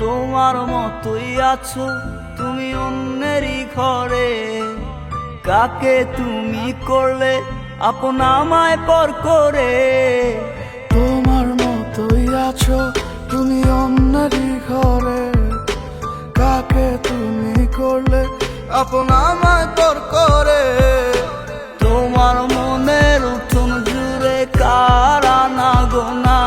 তোমার মতোই আছো তুমি অন্যেরই ঘরে, কাকে তুমি করলে আপন আমায় পর করে। তোমার মতোই আছো তুমি অন্যেরই ঘরে, কাকে তুমি করলে আপন আমায় পর করে। তোমার মনের উঠোন জুড়ে কার আনা গোনা,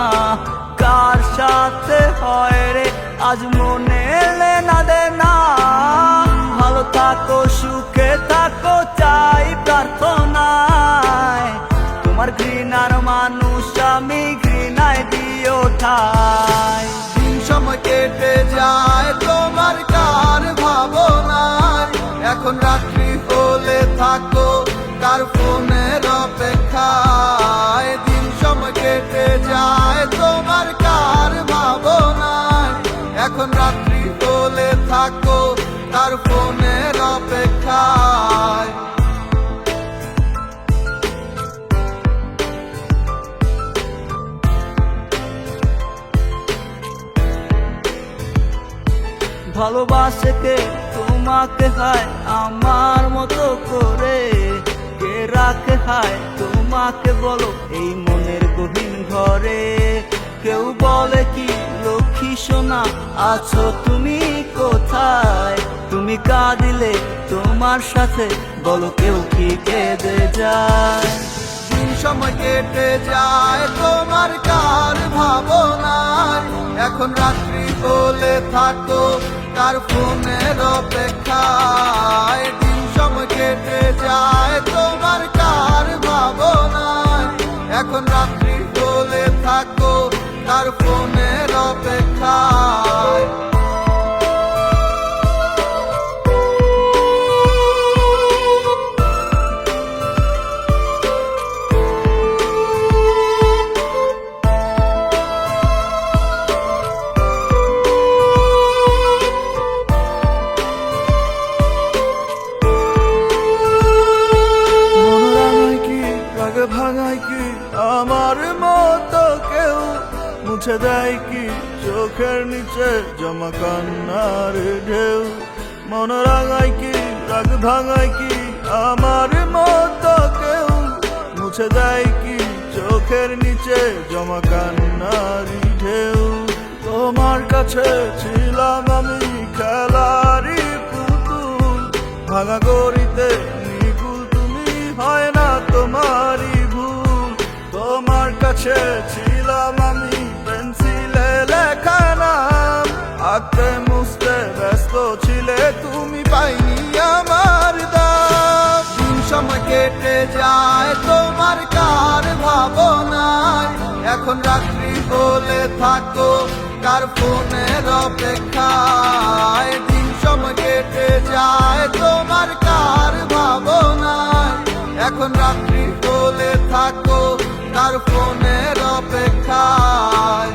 কার সাথে হয় রে আজ মনে লেনা দেনা। ভালো থাকো সুখে থাকো চাই প্রার্থনায়, তোমার ঘৃণার মানুষ আমি ঘৃণায় দিও ঠাই। দিন সময় কেটে যায় তোমার কার ভাবনায়, এখন রাত্রি হলে থাকো কার ফোনের অপেক্ষায়। দিন সময় কেটে যায় তোমার কার ভাবনায়, এখন রাত্রি হলে থাকো কার ফোনের অপেক্ষায়। ভালোবাসে কে তোমাকে হায় আমার মতো করে, কে রাখে হায় তোমাকে বলো এই মনের গহীন ঘরে। কেউ বলে কি লক্ষ্মী সোনা আছো তুমি কোথায়, তুমি কাঁদিলে তোমার সাথে বলো কেউ কি কেঁদে যায়। দিন সময় কেটে যায় তোমার কার ভাবনায়, এখন রাত্রি হলে থাকো কার ফোনের অপেক্ষায়। দিন সময় কেটে যায় তোমার কার ভাবনায়, এখন রাত্রি হলে থাকো কার ফোনের অপেক্ষায়। ভাঙায় কি আমার মতো কেউ, মুছে দেয় কি চোখের নিচে জমা কান্নার ঢেউ। মন রাঙায় কি রাগ ভাঙায় কি আমার মতো কেউ, মুছে দেয় কি চোখের নিচে জমা কান্নার ঢেউ। তোমার কাছে ছিলাম আমি খেলারি পুতুল, ভাঙা গড়িতে নিকুল তুমি হয় না তোমারই ভুল। তোমার কাছে ছিলাম আমি পেন্সিলে লেখা নাম, আঁকতে মুছতে ব্যস্ত ছিলে তুমি পাইনি আমার দাম। দিন সময় কেটে যায় তোমার কার ভাবনায়, এখন রাত্রি হলে থাকো কার ফোনের অপেক্ষায়। দিন সময় কেটে যায় তোমার কার ভাবনায়, এখন রাত্রি হলে থাকো কার ফোনের অপেক্ষায়।